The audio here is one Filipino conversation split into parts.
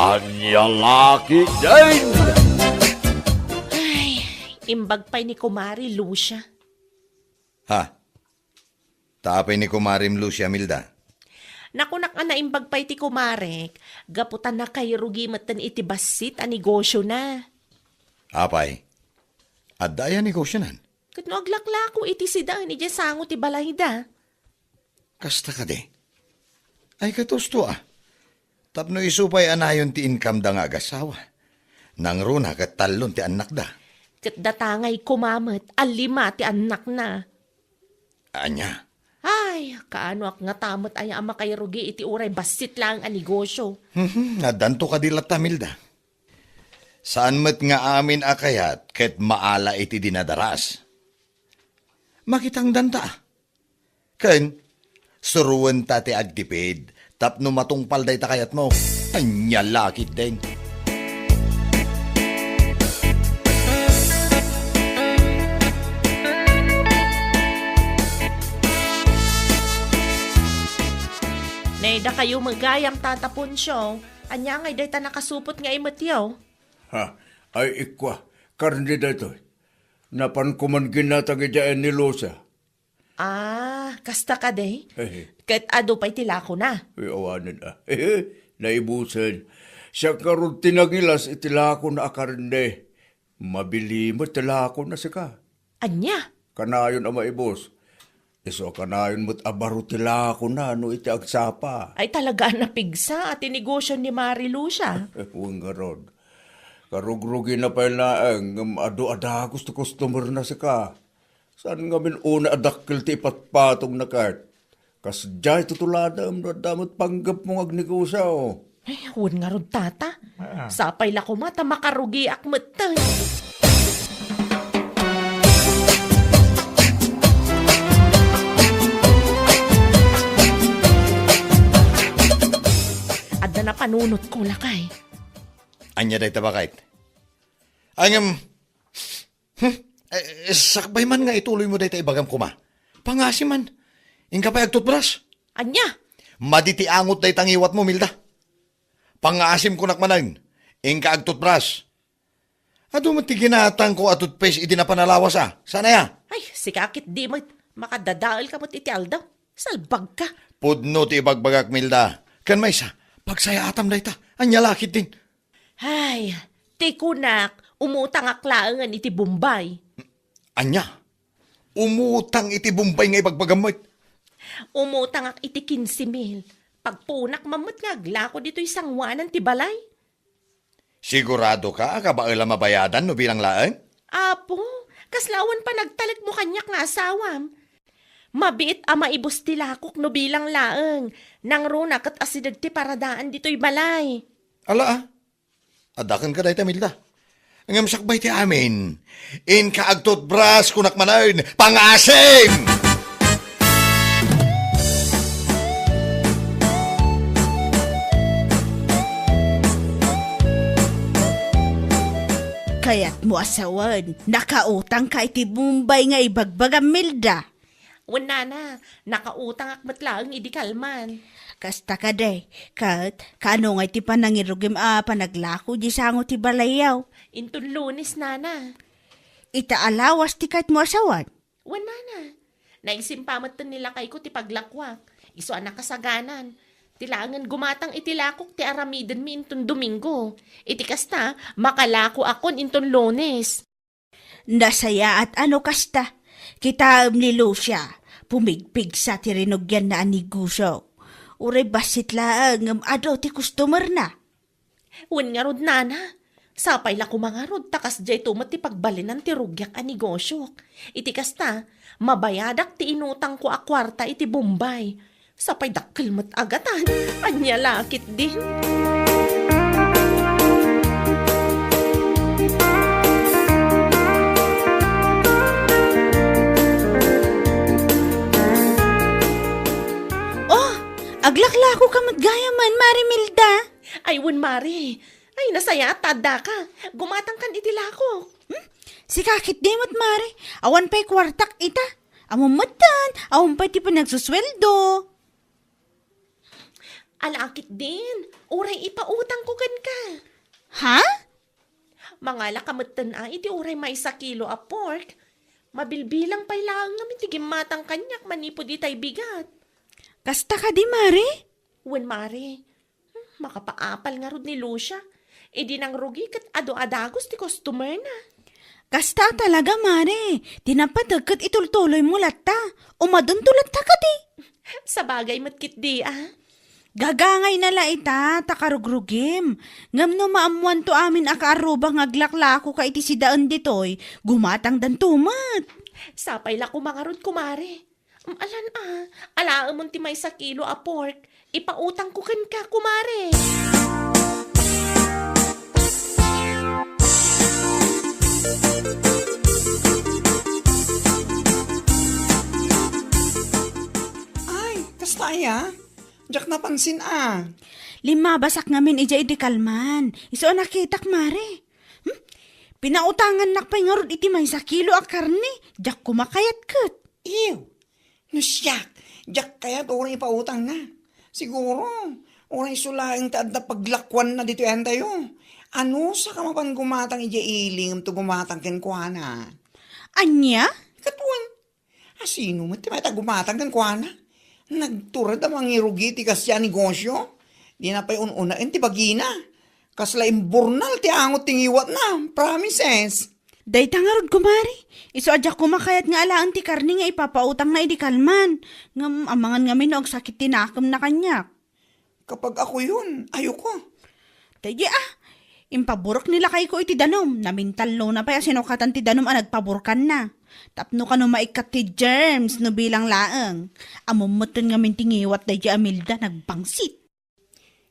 Anya laki din! Ay, imbag pa'y ni Kumari Lucia. Ha? Tapay ni Kumarim Lucia Milda. Nakunak nga naimbag pa'y ti Kumarek, gaputan na kay rugi matan iti basit a negosyo na. Apay. At daya negosyonan. Kat no aglaklako iti sidaan iti sango ti balayda. Kasta ka de. Ay katusto Tapno isupay anayon ti income da nga agasawa. Nang runa kat talon ti anak da. Kat datangay kumamat, alima ti anak na. Anya. Ay, kaano ak nga tamot ay ama kay rugi iti uray basit lang a negosyo. Nadanto ka dilat Milda. Saan met nga amin akayat ket maala iti dinadaras. Makitang danta. Ken, suruan ta ti agtipid, tapno matungpal day takayat mo. Anya lakit din. Naida kayo magayam tatapon siyo. Anya ngay day ta nakasupot nga imatyaw. Ha, ay ikwa, karni dito. Napan ko man ginatag ijaan ni Lucia. Ah, kasta ka day? Hehe, Kat ado pa'y tilako na. awanan naibusan. Siya karon tinagilas itilako na akarne. Mabili mo tilako na sika. Anya? Kanayon ang maibos. Iso kanayon mo't abaro tilako na no iti agsapa. Ay talaga napigsa at inegosyo ni Marilu siya. Huwag nga ron. Karugrugi na pa laang ado-ada gusto customer na sika. Saan nga min una adakil ti ipatpatong na kart? Kas jay tutulada ang damot panggap mong agnegosyo. Ay, huwag nga ron tata. Sapay la kumata makarugi akmatan. Adda na panunot ko lakay. Anya day tabakait. Angam, sakbay man nga ituloy mo day ta ibagam kuma. Pangasi man, ingka pa agtutbras. Anya? Maditi angot day tangiwat mo, Milda. Pangasim ko nakmanan, ingka agtutbras. Ado mo tiginatang ko atutpes iti na panalawas Sana ya? Ay, sikakit di mo. Makadadaal ka mo't iti aldaw. Salbag ka. Pudno ti ibagbagak, Milda. Kan may pagsaya atam day ta. Anya lakit din. Ay, tikunak, umutang aklaangan iti Bombay. Anya, umutang iti Bombay nga ibagbagamot. Umutang ak iti 15,000. Pagpunak mamot nga aglako dito isang wanan ti balay. Sigurado ka, kabaala mabayadan no bilang laan? Apo, kaslawan pa nagtalik mo kanyak nga asawam. Mabiit ama ibus ti lakok no bilang laeng. Nang runak at asidag ti paradaan dito'y balay. Ala adakan ka dahi Milda. Ang sakbay ti amin. In kaagtot bras kunak manayon, pangasim! Kaya't mo asawan, nakautang ka iti Bombay nga ibagbagam Milda. Wala na, nakautang akmat laeng idi kalman. Kasta ka day, kat kano nga iti panangirugim panaglako di sango ti balayaw. Intun Lunes nana. Itaalawas ti kahit mo asawan. Wala na. Naisimpamat nila kay ko ti paglakwak. Iso anak kasaganan. Tilangan gumatang itilakok ti aramiden mi intun Domingo. Iti kasta, makalako akon intun Lunes. Nasaya at ano kasta, kita ni Lucia, pumigpig sa ti rinogyan na aniguso. Uray basit lang, ado ti customer na. Wen nga rod nana. Sapay la kumangarod takas jay tumat ti pagbalinan ti rugyak a negosyo. Iti kasta, mabayadak ti inutang ko a kwarta iti Bombay. Sapay dakkel mat agatan. Anya lakit din. Aglaklako ka matgayaman, Marimilda. Ay, wen mari. Ay, nasaya at tada ka. Gumatang kan itilako. Si kakit demot, Mari. Awan pa'y kwartak ita. Amumatan, awan pa'y ti pa nagsusweldo. Alakit din. Uray ipautang ko gan ka. Ha? Mga lakamutan iti uray may 1 kilo a pork. Mabilbilang pa'y lang namin tigim matang kanyak manipo di tay bigat. Kasta ka di, Mare? Wen mare, makapaapal nga rod ni Lucia. E di nang rugi kat ado-adagos ti customer na. Kasta talaga, Mare. Tinapadagkat itultuloy mo latta. Umadun latta ka di. Sa bagay matkit di Gagangay na la ita, takarugrugim. Ngam no maamuan to amin akaaruba ngaglaklako ka iti si daan ditoy, gumatang dan tumat. Sapay la kumangarod kumare. Alan alaamon ti may 1 kilo a pork. Ipautang ko kan ka kumare. Ay, kastaya. Diyak napansin 5 basak ngamin ija iti kalman. Iso nakitak, Mare. Pinautangan nakpay nga rod iti may 1 kilo a karne. Diyak kumakayat kat. Ew! Nusyak! Diyak kaya orang ipautang na. Siguro, orang sulaing taad na paglakwan na dito yan tayo. Ano sa kamapan gumatang ija iling to gumatang kenkwana? Anya? Katuan, asino mo ti may gumatang kenkwana? Nagturad ang mga irugi ti kasya negosyo. Di na pa'y ununain ti bagina. Kasla imburnal ti angot tingiwat na. Promises. Day tangarod kumari. Iso adyak kumakayat nga alaan ti karni nga ipapautang na iti kalman. Ngam amangan ngamin og sakit tinakam na kanyak. Kapag ako yun, ayoko. Tayo impaburok nila kay ko iti danom. Namintalo na pa sinukatan ti danom nagpaburkan na. Tapno ka no maikat ti germs no bilang laang. Amumutin nga mintingiwat dahi Amilda nagbangsit.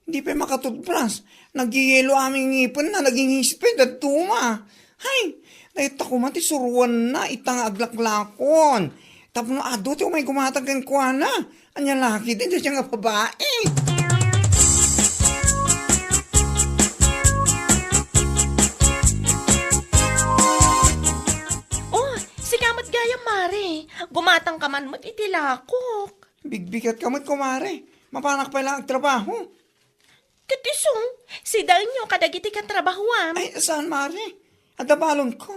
Hindi pa makatudpras. Nagyayelo aming ngipon na naging hisped at tuma. Hay, dahil ako mati suruan na itang aglaklakon. Tapno ado ti umay gumatag kang kuana. Anya laki din siya nga babae. Mare, gumatang ka man mo't itilakok. Bigbigat ka mo't kumare. Mapanak pa lang ang trabaho. Katisong, si daan nyo kadagiti ka trabahuan. Ay, saan mare? Adabalon ko.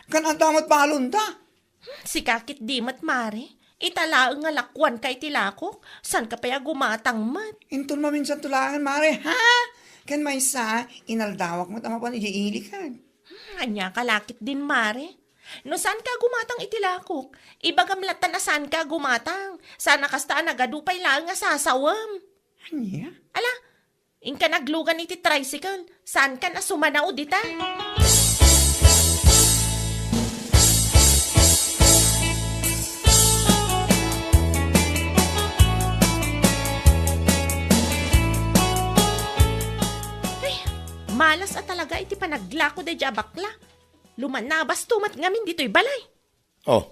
Kan adamat balon da. Si kakit di mat mare, italaang nga lakwan kay tilakok. San ka paya gumatang mat? Intun maminsan tulangan mare, ha? Kan may sa, inaldawak mo't ang mapan iilikan. Anya kalakit din mare. No saan ka gumatang itilakok? Ibagamlatan na saan ka gumatang. Sana kastaan nagadupay lang nga sasawam. Anya? Ala, inka naglugan iti tricycle. Saan ka na sumanao dita? Ay, malas at talaga iti panaglako de bakla. Lumanabas tumat ngamin dito'y balay. Oh.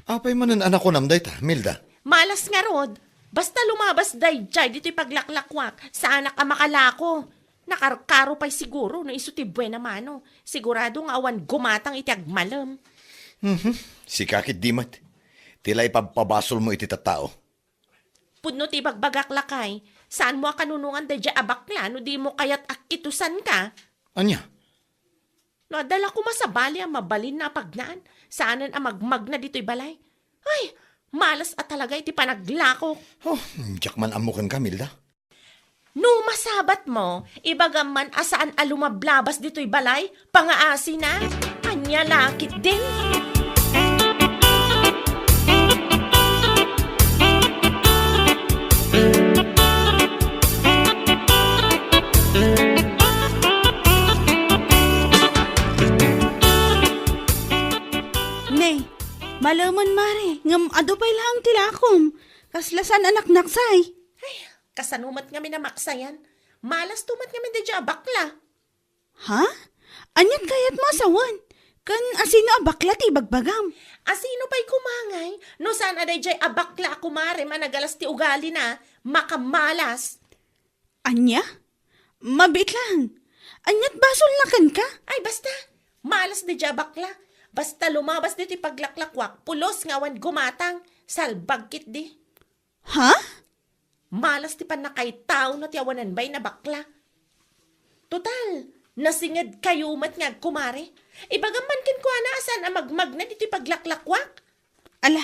Apay manan anak ko namday ta, Milda. Malas nga rod. Basta lumabas day jay dito'y paglaklakwak. Saan ka makalako? Nakarkaro pa'y siguro no iso ti buena mano. Sigurado nga awan gumatang iti agmalam. Si kakit dimat. Tila ipagpabasol mo iti tatao. Pudno ti bagbagaklakay. Saan mo kanunungan day jay abakla no di mo kayat akitusan ka? Anya? No, dala ko masabali ang mabalin na pagnaan. Saanan ang magmag na dito'y balay. Ay, malas at talaga iti panaglako. Oh, diyak man amukan ka, Milda. No, masabat mo, ibagaman asaan alumablabas dito'y balay, pangaasi na, kanya lakit din. Malaman, Mare, ngam adupay lang tilakom. Kaslasan anak naksay. Kasanumat kami na maksayan. Malas tumat kami de dya bakla. Ha? Anyat kayat mo asawan? Kan asino abakla ti bagbagam? Asino pa'y kumangay? No sana day dya abakla kumare managalas ti ugali na. Makamalas. Anya? Mabit lang. Anyat basol na kan ka? Ay basta, malas de dya bakla. Basta lumabas dito paglaklakwak, pulos ngawan gumatang, salbagkit di. Ha? Malas ti pan na kay tao na ti awanan bay na bakla. Total, nasingad kayo umat nga kumare. Ibagaman kin ko na asan ang magmag na dito paglaklakwak. Ala,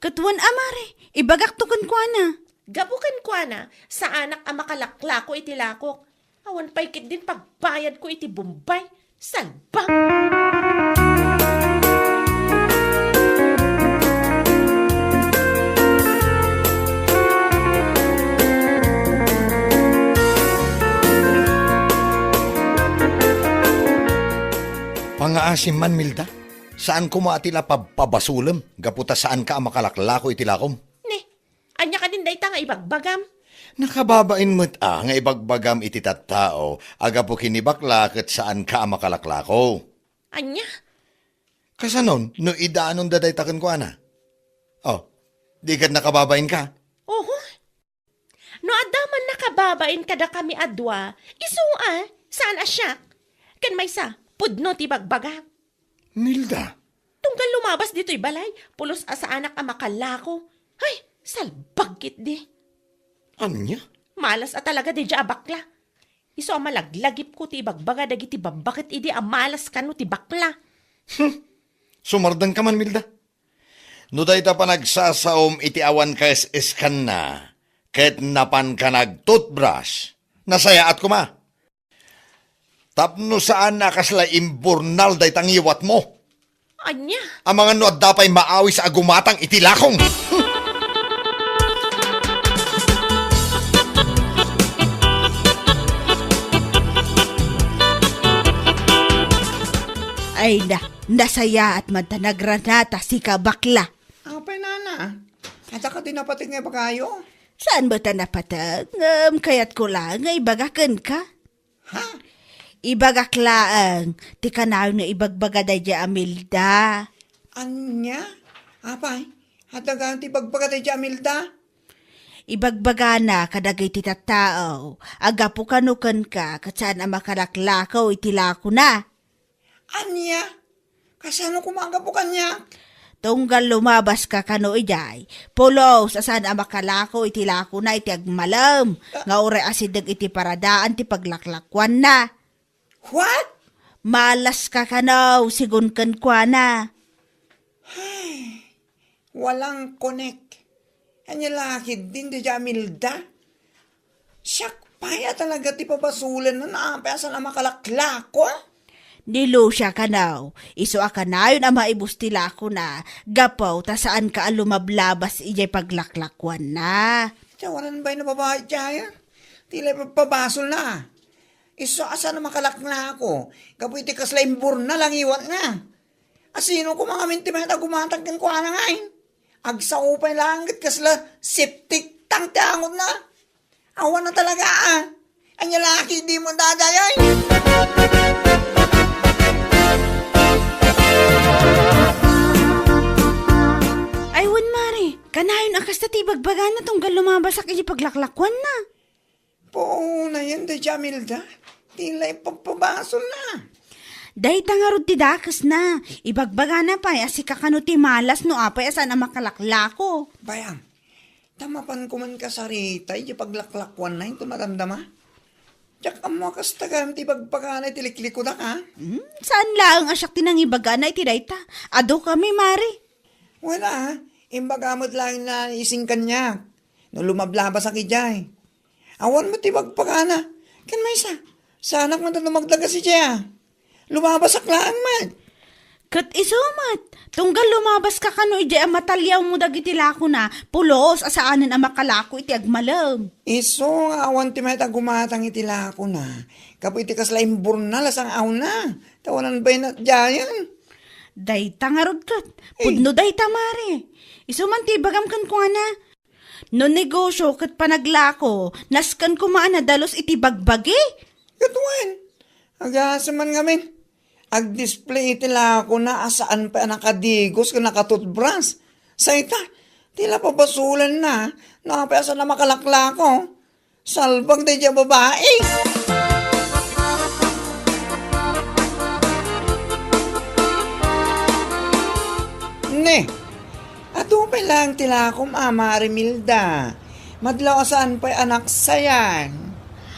katuan amare, ibagak to kun kwa na. Gabukan ko na sa anak ang makalaklako iti lakok. Awan paikit din pagbayad ko iti Bombay. Salbang! Pangaasim man, Milda. Saan ko maatila pabasulam? Gaputa saan ka ang makalaklako itilakom? Ne, anya ka din dayta nga ibagbagam. Nakababain mo't nga ibagbagam iti tattao, aga po kinibakla ket saan ka ang makalaklako. Anya? Kasanon, no idaanon daday taken ko ana? Oh, di kat nakababain ka? Oho. No adaman nakababain kada kami adwa, isua, saan asyak? Kan may sa, pudno ti bagbagam. Milda, Tunggal lumabas dito'y balay, pulos asa anak ang makalako. Ay, salbagkit di. anya? Malas at talaga di dya bakla. Iso ang malaglagip ko ti bagbaga dagiti babakit idi ang malas kano ti bakla. Sumardan ka man, Milda. No day ta pa nagsasaom iti awan ka iskan na, ket napan ka nag-toothbrush, nasayaat ko ma. Tapno saan nakasla imburnal day tangiwat mo. Anya? Ang mga nuad dapay maawi sa agumatang itilakong. Ay na, nasaya at madanagranata si kabakla. Apay nana. At ka din napatig nga pagayo. Saan ba ta napatag? Kayat ko lang nga ibagakan ka. Ha? Ibagaklaan, ti kanaw na ibagbaga da dya Amilda. Anya? Apay? Hatagan ti bagbaga ti Amilda? Ibagbaga na kadagay ti tattao, agapo kanukan ka, katsaan ang makalaklakaw itilako na. Anya? Kasano kumaga po kanya? Tunggal lumabas ka kano ijay, pulos asan ang makalako itilako na iti agmalam, nga ure asidag iti paradaan ti paglaklakwan na. What? Malas ka kanaw, sigun kan kwa na. Walang connect. Anya lakid din di Amilda? Siyak paya talaga ti papasulan na naapaya na makalaklako. Nilo siya kanaw, iso akanayon ang maibustila ko na, gapaw ta saan ka lumablabas ijay paglaklakwan na. Tawanan ba'y nababahay dyan? Tila pabasol na. Iso asa na makalakla ako. Kapoy ti kasla imbur na lang iwan nga. Asino ko mga mintimet na gumatag ng kuha na ngayon. Agsaupay langit kasla septic tank tiangot na. Awan na talaga ah. Anya laki di mo dadayoy. Ay, wan mare, kanayon akas na tibagbaga na tunggal lumabas ak ijay paglaklakwan na. Po na yan di Amilda. Tila ipapabasol na. Day tangarod ti dakas na, ibagbaga na pa, asi kakano ti malas no apay asan ang makalaklako. Bayang, tamapan ko man ka sa rita, yung paglaklakwan na yung tumatandama. Tsak ang mga kastagam, ti pagpakanay, tilikliko na ka. Saan lang asyak tinang ibaga na iti dayta? Ado kami mare. Wala, imbagamot lang na ising kanya. No lumablabas sa kijay. Awan mo ti pagpakana. Kan may sa anak mo na lumagdaga si Jaya. Lumabas sa klaan man. Kat isumat, tunggal lumabas ka kano ijay ang matalyaw mo dagiti lako na, pulos asaanin ang makalako iti agmalam. Iso nga awan ti may tagumatang itila ko na. Kapo iti kasla imbur na lasang aw na. Tawanan ba'y na Jayan? Day tangarod kat, pudno day tamare. Isuman ti bagam kan ko na. No negosyo kat panaglako, naskan kumaan na dalos iti bagbagi. Katuan. Agasa man ngamin. Ag-display itila ko na asaan pa nakadigos ka nakatutbras. Sa ita, tila pabasulan na. Nakapasa na makalakla ko. Salbang tayo dyan babae. Ne, ato pa lang tila ko Mama Remilda. Madlaw saan pa'y anak sayan?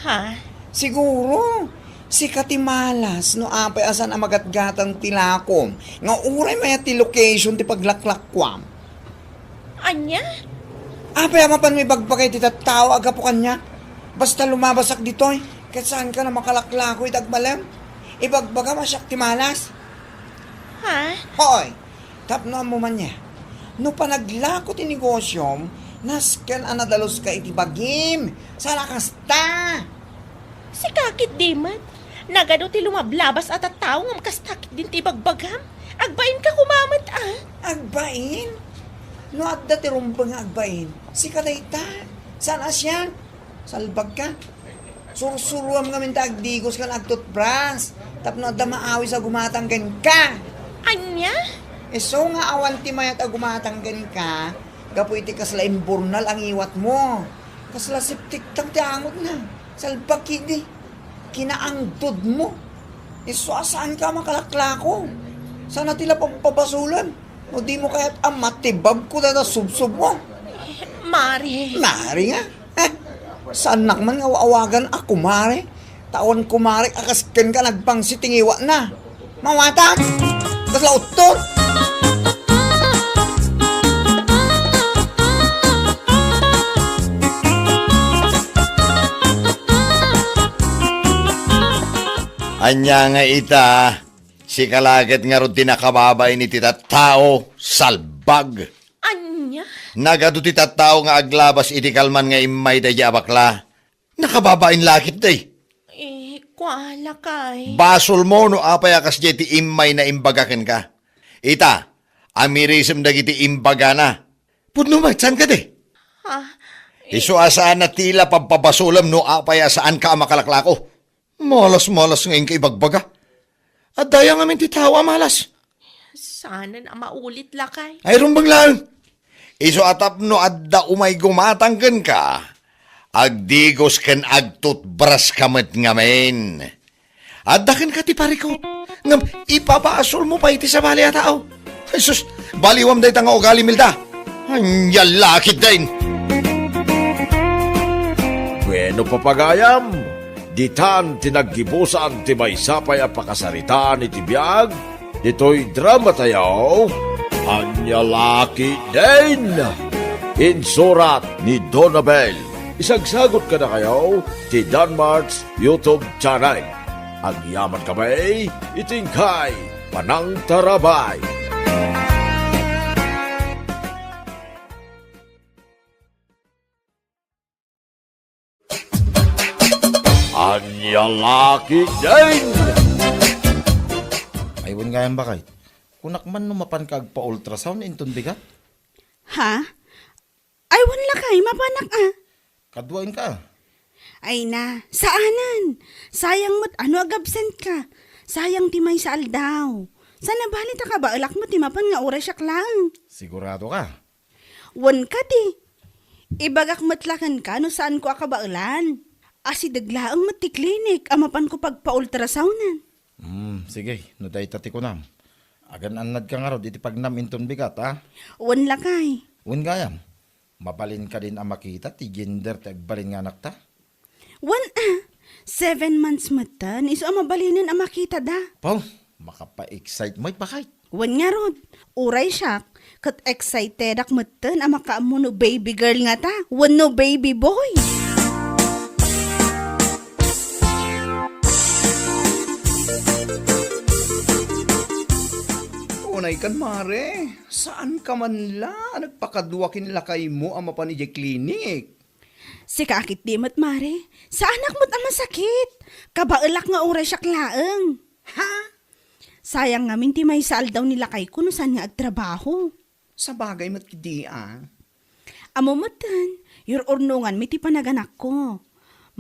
Ha? Siguro, si Katimalas no apay asan ang magatgatang tilakom. Nga uray maya ti location ti paglaklakwam. Anya? Apay amapan may bagbagay ti tattao aga po kanya. Basta lumabasak ditoy, kahit saan ka na makalaklakoy tagbalem. Ibagbaga masyak ti malas. Ha? Hoy, tapno mo man niya. No panaglako ti negosyom, nasken anadalos ka iti bagim. Sana kasta. Si kakit di man. Nagano ti lumablabas at at tao nga makastakit din ti bagbagam. Agbain ka kumamat Agbain? No adda ti rumbang nga agbain. Si Kadayta. Saan asyan? Salbag ka. Sursuruam nga minta agdigos ka nagtutbras. Tapno adda maawi sa gumatanggan ka. Anya? So nga awan ti mayat agumatanggan ka. Gapu iti kasla imburnal ang iwat mo. Kasla siptik tang ti angot na. Salbag kidi. Kinaangtod mo. Asaan ka makalaklako? Sana tila pagpapasulan. O di mo kaya't matibab ko na subsob mo. Mari. Mari nga. Saan nakman nga waawagan ako, Mari? Taon ko, Mari, akasken ka nagpangsitingiwa na. Mawata! Kasla utol! Anya nga ita, si kalaget nga ron tinakababay ni tita tao, salbag. Anya? Nagado tita tao nga aglabas iti kalman nga imay da bakla. Nakababain lakit day. Kuala kay. Basol mo no apay akas ti imay na imbagakin ka. Ita, amirism dagiti imbaga na. Pudno saan ka de? Ha? Iso asaan na tila pagpabasulam no apay asaan ka makalaklako. Malas-malas ngayon kay bagbaga. At daya nga min titawa malas. Sana na maulit lakay. Ay rumbang lang. Iso atap no adda umay gumatanggan ka. Agdigos ken agtutbras kamet ngamen. Adda ken ka ti pari ko. Ngam ipapaasol mo pa iti sa bali a tao. Jesus, baliwam day tanga ugali milda. Anyal lakit din. Bueno papagayam, ditan tinaggibusan ti may sapay a pakasaritaan iti biyag, dito'y drama tayaw, Anyalaki din! Insurat ni Donabel. Isagsagot ka na kayo ti Danmarks YouTube channel. Agyaman kamay, itingkay, panang tarabay. Anyalaki din! Aywan nga yan bakit? Kunak man numapan kag pa-ultrasound inton bigat. Ha? Ay, wala kay, mapanak Kadwain ka. Ay na, saanan? Sayang mo't ano ag-absent ka? Sayang ti may saal daw. Sana balita ka ba alak mo ti mapan nga oras siyak lang? Sigurado ka. Wan ka ti. Ibagak matlakan ka no saan ko akabaulan. Asi daglaang mati klinik amapan ko pagpa-ultrasounan. Sige, no day tati ko nam. Agan anad ka nga rod iti pagnam inton bigat ha. Wan lakay. Wan gayam. Mabalin ka din ang makita ti gender ti agbalin nga anak ta. 7 months matan, iso ang mabalinan ang makita da. Paw, makapa-excite mo'y bakit? Wan nga rod, uray siya, kat excited ak matan ang makaamu no baby girl nga ta, wan no baby boy. Unay kan, Mare. Saan ka man la? Nagpakadwakin lakay mo ang mapanijay klinik. Si kakit di mat mare, sa anak mo't ang masakit. Kabaelak nga oras siya klaeng. Ha? Sayang nga minti may saal daw nila kay kuno saan nga agtrabaho. Sa bagay mat kidi Amo matan, your ornungan miti panaganak ko.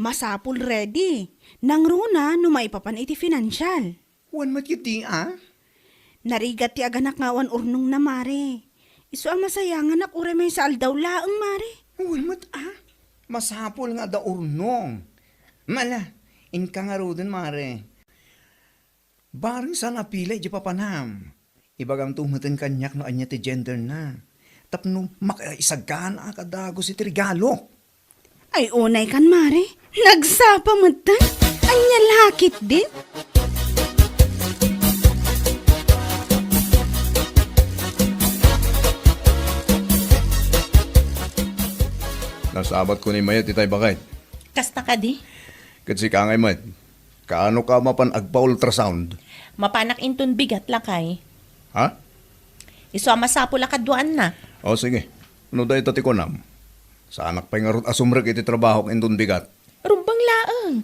Masapul ready. Nang runa no maipapan iti financial. Wan mat kidi Narigat ti aganak nga wan urnong na mare. Iso ang masayangan ak ure may saal daw laeng mare. Wan mat Masapol nga da urnong. Mala, inka nga rodin, Mare. Baring sa napilay di papanam. Ibagang tumutan kanyak no anya ti gender na. Tapno makaisagan akadago si regalo. Ay, unay kan, Mare. Nagsapa mo tan. Anya lakit din. Nasabat ko ni Mayat itay bakay. Kasta ka di? Kasi ka ngay Mayat, kaano ka mapan agpa-ultrasound? Mapanak inton bigat lakay. Ha? Iso masapo lakadwaan na. O sige, ano da itati ko nam? Sa anak pa nga asumrek iti trabaho indun bigat. Rumbang laeng.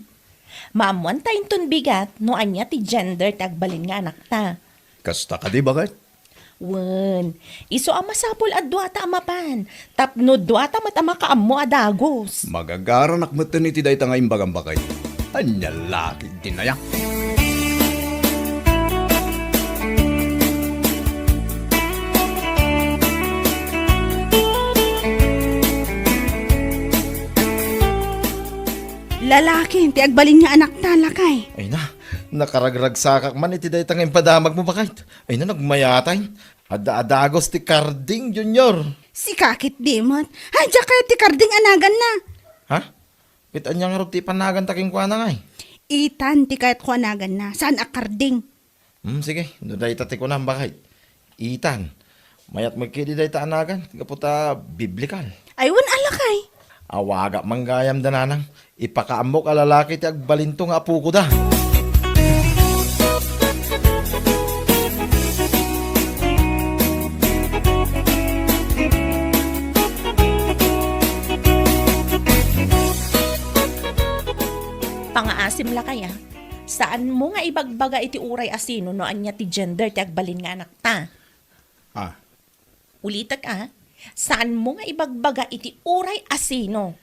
Maamuan ta inton bigat no anya ti gender tagbalin nga anak ta. Kasta ka di bakay? Wen, iso masapol at duata amapan. Tapno duata matama kaammo adagos. Magagaranak mo iti day nga imbagang bakay. Anya laki dinayak. Lalaki, ti agbalin nga anak talakay. Ay na, nakaragragsakak man iti day tang impadamag mo bakit? Ay na, nagmayatay. Ada-adagos ti Carding Junior. Si kakit dimot. Hadya kayo ti karding anagan na. Ha? Pitan niya nga ti panagan taking kwa na ngay. Itan ti kayat ko anagan na. Saan akarding? Sige, no day tati ko na bakit? Itan, mayat magkidi day ta anagan, kaputa biblikal. Aywan alakay. Awaga manggayam dananang, ipakaamok alalaki ti agbalinto nga apu ko da. Pangaasim la kaya. Saan mo nga ibagbaga iti uray asino no anya ti gender ti agbalin nga anak ta? Ah, Ulitak saan mo nga ibagbaga iti uray asino?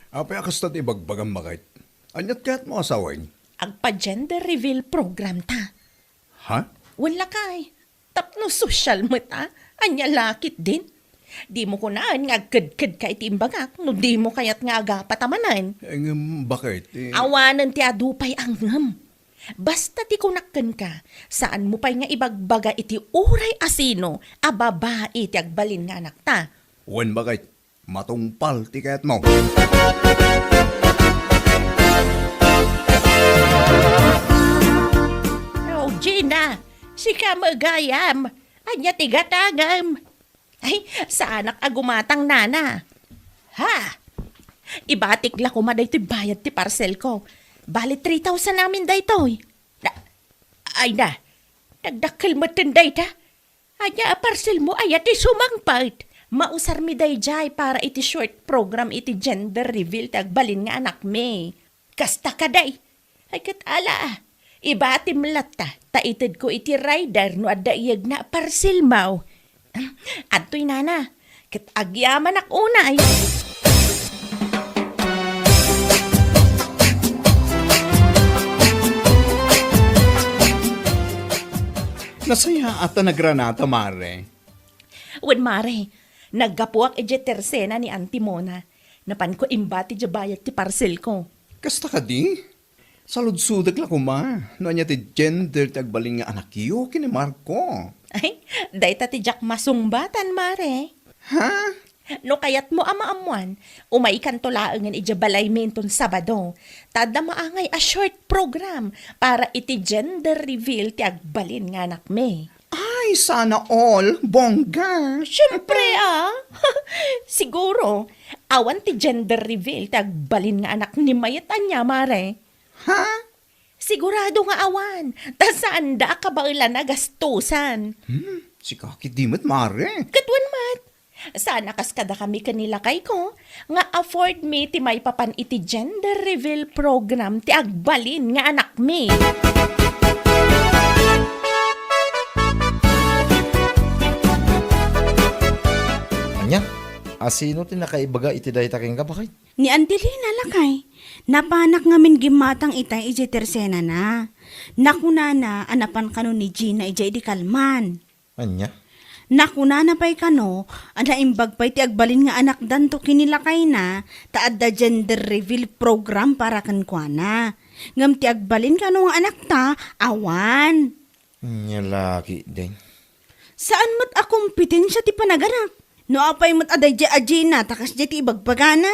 apay akastat ibagbagang bakay. Anyat kaya't mo asawain? Agpa-gender reveal program ta. Ha? Wala kay. Tapno social mo ta. Anya lakit din. Di mo kunaan nga agkad-kad ka iti imbagak no di mo kayat nga aga patamanan. Bakit? Awanan ti adupay angham. Basta ti kunakkan ka, saan mo pa'y nga ibagbaga iti uray asino, ababae ti agbalin nga anak ta. Wen bakit? Matungpal ti kaya't mo. Oh, Gina, si ka magayam, anya ti gatagam. Ay, sa anak agumatang nana. Ha? Ibatik la ko maday ti bayad ti parcel ko. Bali 3,000 namin daytoy. Ay na, nagdakil mo tinday ta. Anya parcel mo ay ati sumangpait. Mausar mi dayjay para iti short program iti gender reveal tagbalin nga anak me. Kasta ka day. Ay kat ala ibati mlata taitid ko iti rider no adda iyag na parcel maw. Adtoy nana, kat agyaman ak unay. Nasaya ata nagranata, Mare. Wen mare, naggapuak ije tersena ni Auntie Mona. Napan ko imbati je bayad ti parcel ko. Kasta ka di? Saludsudag la kuma. No anya ti gender tagbaling nga anak iyo kini Marco. Ay, dayta ti Jack masungbatan mare. Ha? No kayat mo amaamuan, umaikan to laangan ije balay menton Sabado. Tada maangay a short program para iti gender reveal ti agbalin nga anak me. Ay, sana all. Bongga. Siyempre Siguro, awan ti gender reveal ti agbalin nga anak ni Mayat anya mare. Ha? Sigurado nga awan. Ta saan da ka ba ila nagastusan? Si Kaki Dimit, Mare. Katwan mat. Sana kaskada kami kanila kay ko nga afford me ti may papan iti gender reveal program ti agbalin nga anak me. Anya, asino ti nakaibaga iti day taking ka bakit? Ni Andelina lakay. Napanak ngamin gimatang itay ije tersena na. Nakunana anapan kano ni Gina ije di kalman. Anya? Nakunana pa'y kano, imbag pa'y ti agbalin nga anak danto kinilakay na, taad da gender reveal program para kankwana. Ngam ti agbalin kano nga anak ta, awan. Anya laki din. Saan mo't akumpitensya ti panaganak? No apay mo't aday di ajina, takas di ti ibagbagana.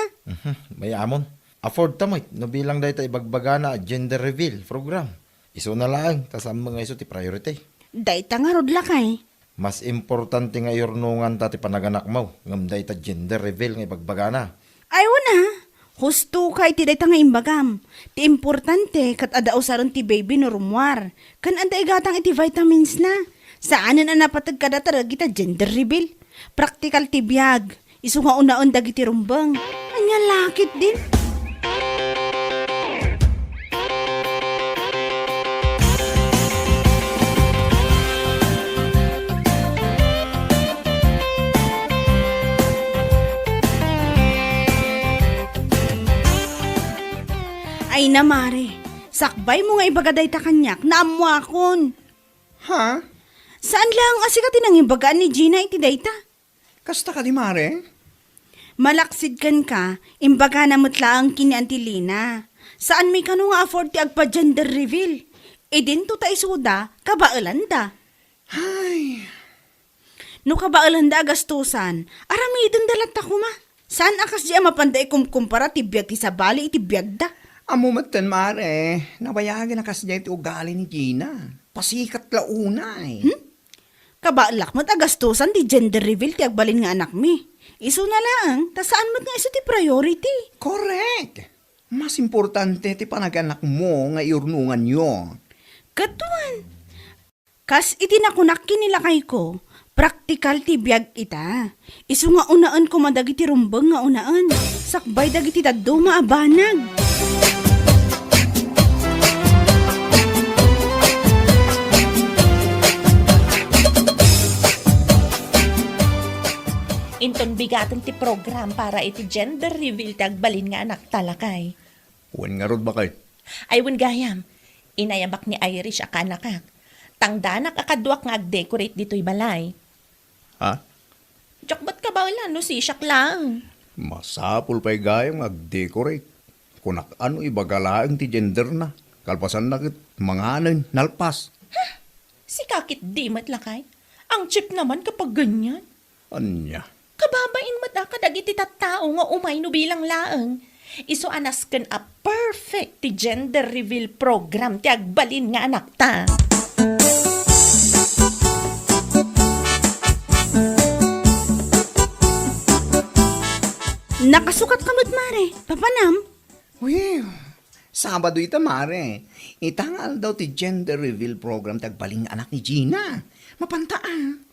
Mayamon. Afford tamay, no bilang dahi tayo ibagbagana gender reveal program. Iso na lang, tas ang mga iso ti priority. Day ta nga rod lakay. Mas importante nga yornungan ta ti panaganak mo, ngam dahi ta gender reveal nga ibagbagana. Ay wana, husto kay ti day ta nga imbagam. Ti importante kat ada usaron ti baby no rumwar. Kan anda igatang iti vitamins na. Saanan na napatag kada tarag kita gender reveal. Praktikal ti biyag. Isu nga unaon dagiti rumbang. Anya lakit din. Ay na mare, sakbay mo nga ibagaday ta kanyak na amuakon. Ha? Saan lang asika tinang ibagaan ni Gina iti dayta? Kasta ka di mare? Malaksid kan ka, imbaga na mutlaang kini Antilina. Saan may kano nga afford ti agpa gender reveal? E din to ta isuda, kabaelanda. Ay, No kabaelanda agastusan, aramidon dalat ta kuma. Saan akas di mapanday kumkumpara ti biyag ti sabali iti biyag da? amo matan mare, nabayagan na kasi iti ugali ni Gina. Pasikat launa eh. Kabalak mo't agastusan ti gender reveal ti agbalin nga anak mi. Isu na lang, ta saan mo't nga isu ti priority? Correct. Mas importante ti panaganak mo nga iurnungan yo. Katuan. Kas itinakunak kinilakay ko, praktikal ti biyag ita. Isu nga unaan ko madagiti rumbang nga unaan. Sakbay dagiti daddo maabanag. Inton bigatan ti program para iti gender reveal ti agbalin nga anak talakay. Wen nga rod ba kay? Ay wen gayam, inayabak ni Irish akanakak. Tangdanak akaduak nga ag-decorate dito'y balay. Ha? Diyak ba't ka ba wala no si siyak lang? Masapul pa'y gayang ag-decorate. Kunak ano ibagalaang ti gender na. Kalpasan na kit manganan, nalpas. Si kakit di matlakay. Ang chip naman kapag ganyan. Anya? Kababain mo da kadag iti tattao nga umay no bilang laeng. Iso anas ken a perfect ti gender reveal program ti agbalin nga anak ta. Nakasukat kamot mare, papanam. Uy, Sabado ita mare. Itangal daw ti gender reveal program tagbaling anak ni Gina. Mapantaan.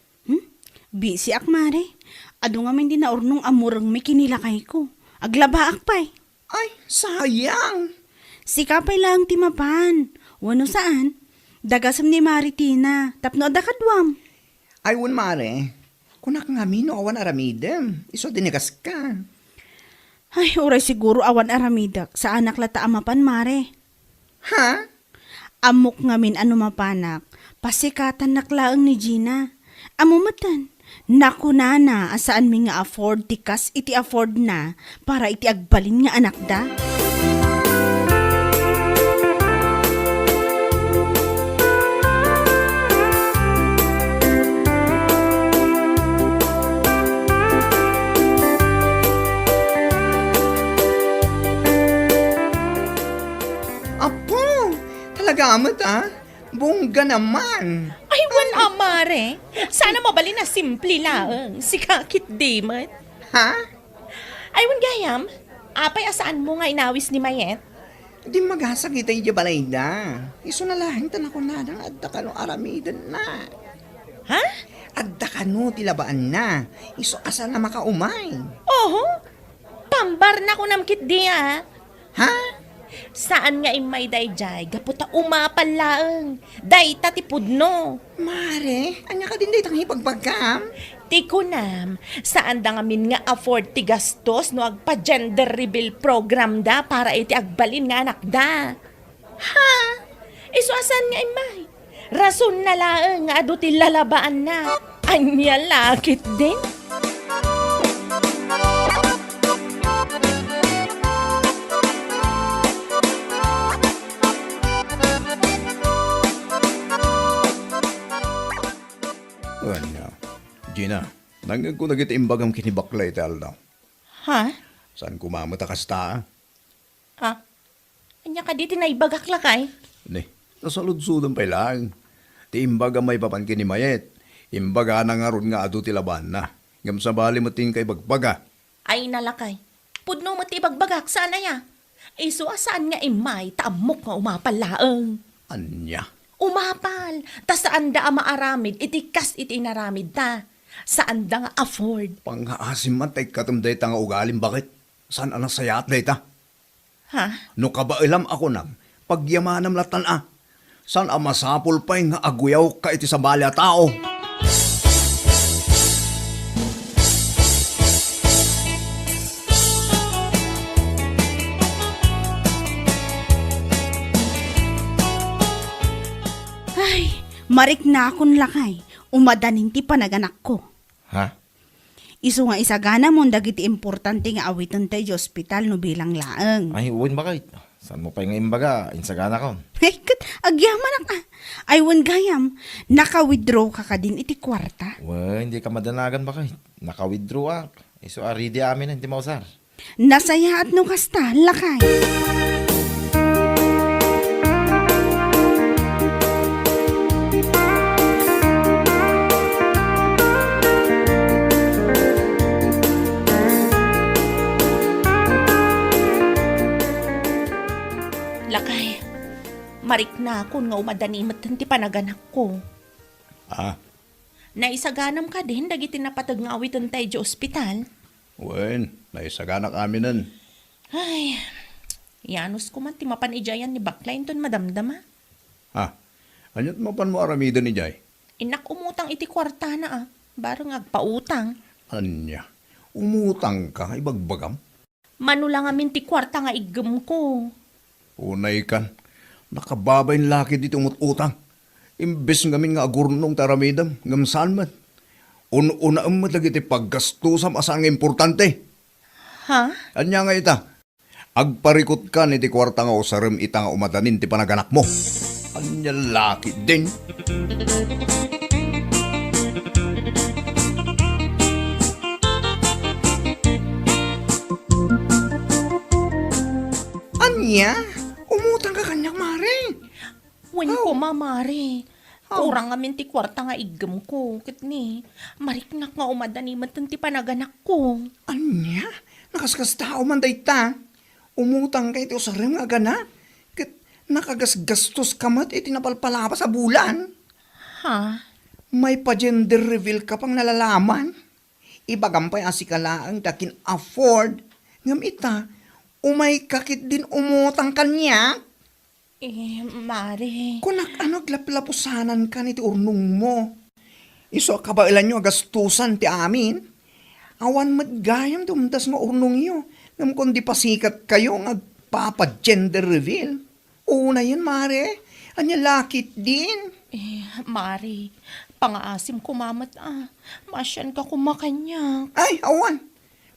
Busy ak mare. Ado nga man din na urnong amurang may kinilakay ko. Aglaba ak pay. Ay, sayang. Sikapay lang ti mapan. Wano saan? Dagasam ni Maritina. Tapno da kadwam. Ay, un mare. Kunak nga mino awan aramidem. Iso dinigas ka. Ay, oray siguro awan aramidak. Sa anak lata amapan mare. Ha? Amok nga min ano mapanak. Pasikatan naklaang ni Gina. Amumatan. Naku nana, asaan mi nga afford tikas iti afford na para iti agbalin nga anak da? Apo, talaga amat ah. Bongga naman. Ay wan amare. Sana mabalin na simple laeng. Si kakit di mat. Ha? Ay wan gayam. Apay asaan mo nga inawis ni Mayet? Di magasag itay di balay da. Iso na lang tanako na ng adda ka no aramidan na. Ha? Adda ka no tilabaan na. Iso asa na makaumay. Oho. Pambar na ko namkit di ah. Ha? Saan nga imay dayjay? Gaputa umapal laeng. Day tatipudno. Mare, anya ka din day tang hipagbagam. Ti kunam, saan da ngamin nga afford ti gastos no agpa-gender reveal program da para iti agbalin nga anak da. Ha? Iso asan nga imay? Rason na laeng nga adu ti lalabaan na. Anya lakit din? Anya? Gina, Nangag ko nagit imbagam kinibaklay ti aldaw. Ha? Saan kumamata kasta? Ha? Anya ka di tinaibagak lakay? Ne, nasaludsudan pa lang. Ti imbaga may papan kinimayet. Imbaga na nga ron nga ado ti laban na. Ngam sa bali mating kay bagbaga. Ay nalakay. Pudno mo ti ibagbagak sana ya. Iso saan nga imay taamok nga umapalaang. Anya? Umapal. Ta saan da maaramid, itikas iti naramid ta. Saan da nga afford. Panghaasim man tay katumday ta nga ugalim bakit? Saan anak sayat day ta? Ha? No kabailam ako nang pagyamanam latan Saan ang masapol pa nga aguyaw ka iti sa balya tao? Ay, marik na akong lakay. Umadanin ti panaganak ko. Ha? Isu nga isagana mo dagiti importante nga awitan tayo ospital no bilang laeng. Ay, uwin bakit? Saan mo pa yung imbaga? Insagana ko. Ay, kat, agyaman ka. Ay, wan gayam, naka-withdraw ka din iti kwarta. Well, hindi ka madanagan bakit? Naka-withdraw ak. Iso ari di amin hindi mausar. Nasaya at no kasta, lakay. Lakay. Marik na ako nga umadanimat ti panaganak ko. Ah, Naisaganam ka din, dagiti napatag nga awitan tayo di ospital. wen, naisaganak aminan. Ay, yanos ko man ti mapanijayan ni Baklain ton madamdama. Ha, anyot mapan mo aramidan ni Jay? Inak umutang iti kwarta na barang agpautang. Anya, umutang ka, ibagbagam? Manulang amin ti kwarta nga igem ko. Unay kan, nakababay laki dito umutang. Imbes ngamin nga agurnong taramidam, ngam saan man. Una ang matagiti paggastusam asaan nga importante. Ha? Anya nga ita, agparikot ka ni ti kwarta nga usaram ita nga umadanin ti panaganak mo. Anya laki din. Anya? Umutang ka kanyak, Mare. Wen ko mamari. Kurang amin ti kwarta nga igem ko. Kit ni, mariknak nga umadanimat ti panaganak ko. Anya? Nakaskas tao man dayta. Umutang ka ito sa rim nga gana. Kit nakagasgastos ka mat iti napalpalapa sa bulan. Ha? May pa-gender reveal ka pang nalalaman. Ibagampay asikalaang dakin afford. Ngam ita, umay kakit din umutang kanya. Mari. Kunak ano glaplapusanan ka ni ti urnong mo. Iso kabailan nyo agastusan ti amin. Awan matgayam dumdas nga urnong nyo. Ngam kundi pasikat kayo nga papa-gender reveal. Una yun, Mare. Anya lakit din. Mari. Pangaasim kumamat Masyan ka kumakanya. Ay, awan.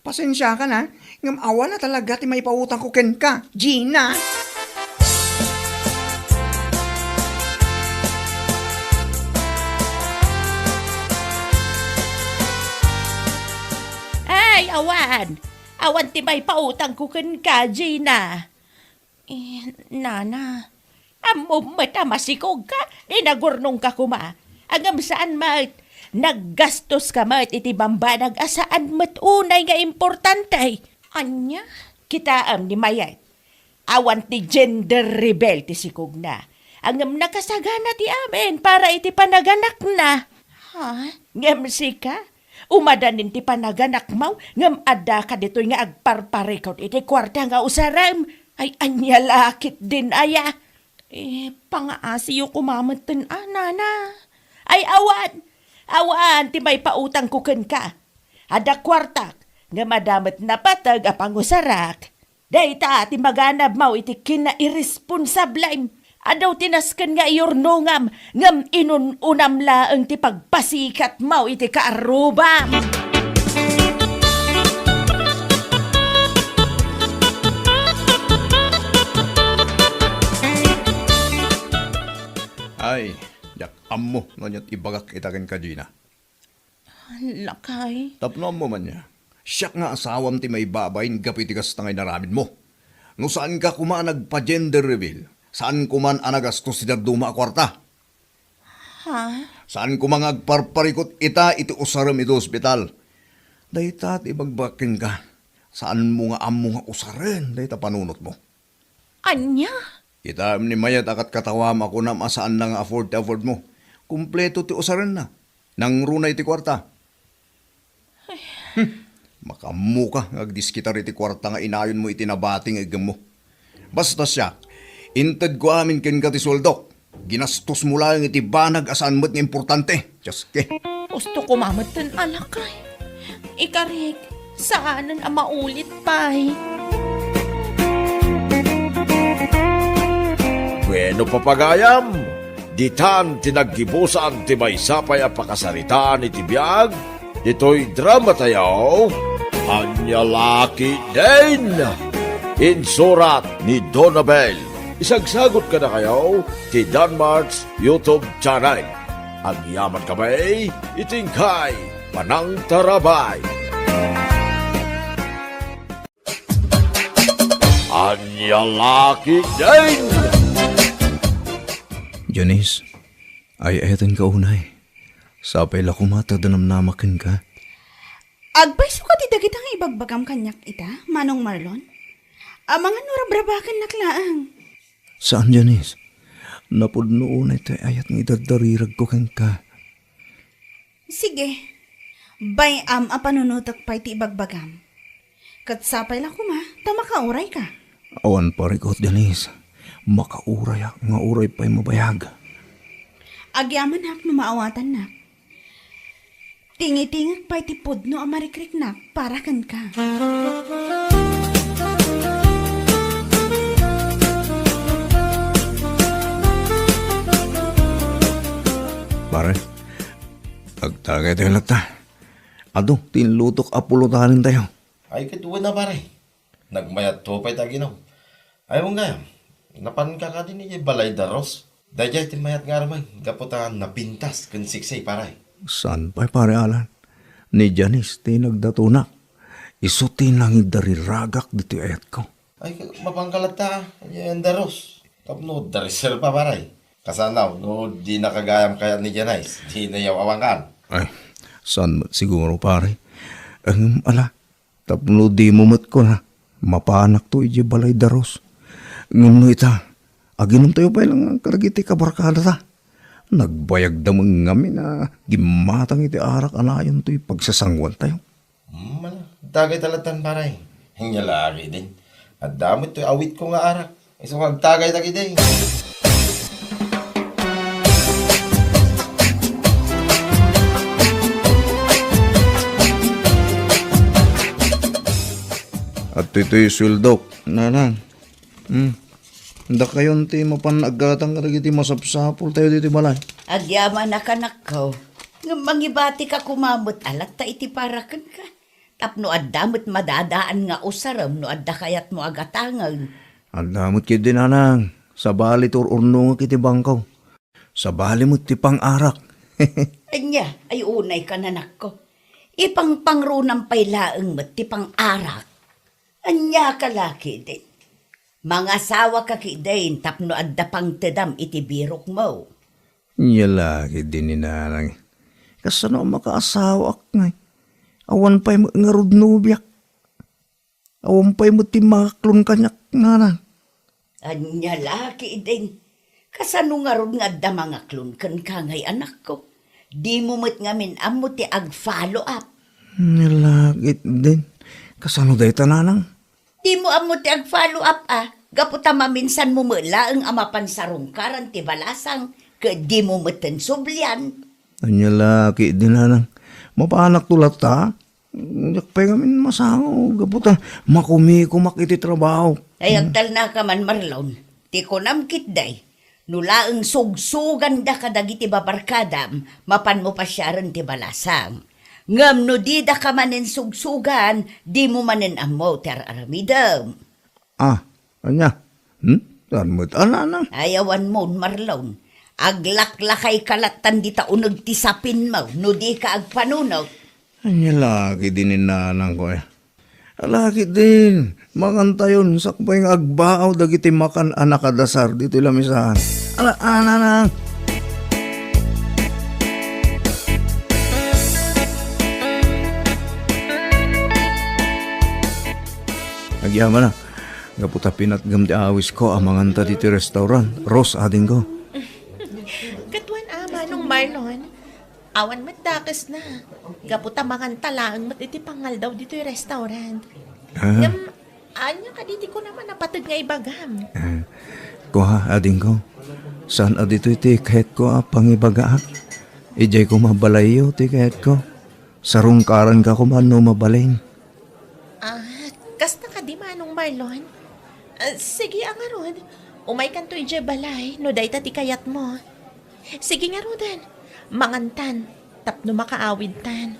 Pasensya ka na. Ngam awan na talaga ti may pautang ko ken ka. Gina. Ay, awan. Awan ti may pautang ko kan ka, Gina. Nana. Mata masikog ka. Nagurnong ka kuma. Agam saan mat. Naggastos ka mat iti bambanag asaan mat unay nga importante. Anya? Kitaam ni Mayat. Awan ti gender rebel ti sikog na. Angam nakasagana ti amin para iti panaganak na. Ha? Ngam sika? Umadanin ti panaganak mau, ngam adda ka dito'y nga agparparikot iti kwarta nga usaram. Ay anya lakit din aya. Pangaasiyo kumamatan nana. Ay awan. Awan, ti may pautang kuken ka. Ada kwartak, nga madamat na patag apang usarak. Dayta, ti maganab mau iti kina-irresponsablem. Adaw tinasken nga iurnongam, ngam inununam laeng ti pagpasikat mau iti kaarubam. Ay, yak ammo, nanyat ibagak itakin ka, Gina. Lakay. Tapnon mo man niya. Siyak nga asawam ti may babayin gapitigas na ngay naramid mo. No saan ka kumaan nagpa-gender reveal? Saan kuman anagastos ti dagduma a kwarta? Ha? Saan kumang agparparikot ita iti usaram ito ospital? Dayta at ibagbakin ka. Saan mo nga amo nga usaren? Dayta panunot mo. Anya? Kita ni mayat akat katawam ako na masaan na nga afford mo. Kumpleto ti usaran na. Nang runay ti kwarta. Makamu ka, agdiskitar iti kwarta nga inayon mo itinabating igam mo. Basta siya, inted ko amin ken ka ti soldok. Ginastos mo lang iti banag asaan mo't nga importante. Just ke. Gusto ko mamatan alakay. Ikarik, saanan ang maulit pa'y? Bueno papagayam, ditan tinaggibusan ti maysapay a pakasarita ni tibiyag, dito'y drama tayo, Anyalaki din! Insurat ni Donabel. Isagsagot ka na kayo ti Danmarks YouTube channel. Ang yaman kamay, itingkay, panang tarabay. Anyalaki din! Janice, ay etan ka unay. Sapay la kumata danamnamakin ka. Agpay suka ti dagitang ibagbagam kanyak ita, Manong Marlon. Mga nurabrabakan naklaang. Saan, Janice? Napudno unay tayo ayat ng idadarirag ko kang ka. Sige. Bayam a panunutak pa'y ti ibagbagam. Katsapay la kuma, tamakauray ka. Awan parikot, Janice. Makauray nga uray pa'y mabayag. Agyaman hak no maawatan na. Tingi-tingag pa'y ti pudno a marikrik na para kan ka. Pare, agtagay tayo lagta. Ado, tinlutok apulutanin tayo. Ay, kituwa na pare. Nagmayat to pa'y taginaw. Ayaw nga, napan ka din niya balay daros. Dahil ti mayat nga ramay, kaputaan na pintas kan siksay pare. Saan pa'y pare Alan? Ni Janice, tinagdatunak. Isutin lang idariragak dito ayat ko. Ay, mapangkalata, yan daros. Tapno, darisir pa pare. Kasanaw, no, di nakagayam kaya ni Janice, di na yaw awangkan. Ay, saan mo siguro pare? Ala, tapno di mo mat ko na. Mapanak to iji balay daros. Ngumno ita, aginom tayo pa lang karagiti kabarkada ta. Nagbayag damang ngami na gimatang iti arak anayon to'y pagsasangwan tayo. Mala, tagay talatan pare. Hingyalari din. At damit to'y awit ko nga arak. Iso kag tagay tagi din. At ito'y suldok, nanang. Handa kayon ti mapanagatang karagiti masapsapul tayo dito balay. Agyaman na kanak ko. Nga mangibati ka kumamot alat ta iti parakan ka. Tapno addamot madadaan nga usaram no adda kayat mo agatangan. Ang damot kid din nanang. Sa bali urno nga kiti bangkaw. Sa bali mo ti pang-arak. Anya, ay unay ka nanak ko. Ipang pangrunang paylaang mo ti pang-arak. Anya kalaki din. Mga sawa ka kidain tapno adda pang tedam iti birok mo. Nyalaki din ni nanang. Kasano makaasawa ak ngay. Awan pa'y nga rudnubiak. Awan pa'y mo ti makaklon kanyak nanang. Anya laki din. Kasano nga ron nga adda mga klon kan kangay anak ko. Di mo mo't ngamin amo ti ag-follow up. Nyalaki din. Kasano day tananang? Di mo amo ti ag-follow up Gaputa maminsan mo mula ang amapan sa rungkaran ti balasang ka di mo matan sublian. Anya laki din nanang. Mapanak tulat ta. Yakpay ngamin masango. Gaputan makumikumak iti trabaho. Ay agtal na ka man Marlon. Ti konam kitday. Nula ang sugsugan da kadagiti babarkadam. Mapan mo pa siyaran ti balasang. Ngam no di da ka manin sugsugan. Di mo manin amo ti aramidam. Anya? Saan mo't nanang? Ayawan mo, Marlon. Aglaklakay kalatan di taunag tisapin mo, no di ka agpanunog. Anya lagi din inanang ko eh. Lagi din. Makanta yun. Sakbay nga agbaaw dagiti makan anak kadasar dito lamisahan. Ana. Agyaman na. Gaputa pinatgam di awis ko ang manganta dito restaurant. Rose ading ko. Katuan ama nung Marlon. Awan matdakas na. Gaputa manganta lang mat iti pangal daw dito yung restaurant. Ngam, anya ka diti ko naman napatag nga ibagam. Kuha ading ko. Saan adito iti kahit ko pangibaga? Ijay ko mabalayo ti kahit ko. Sarungkaran ka ko man no mabalayin. Kasta ka di manong Marlon? Sige ang arod. Umay kanto ije balay, no day ti kayat mo. Sige nga rodan. Mangantan, tapno makaawid tan.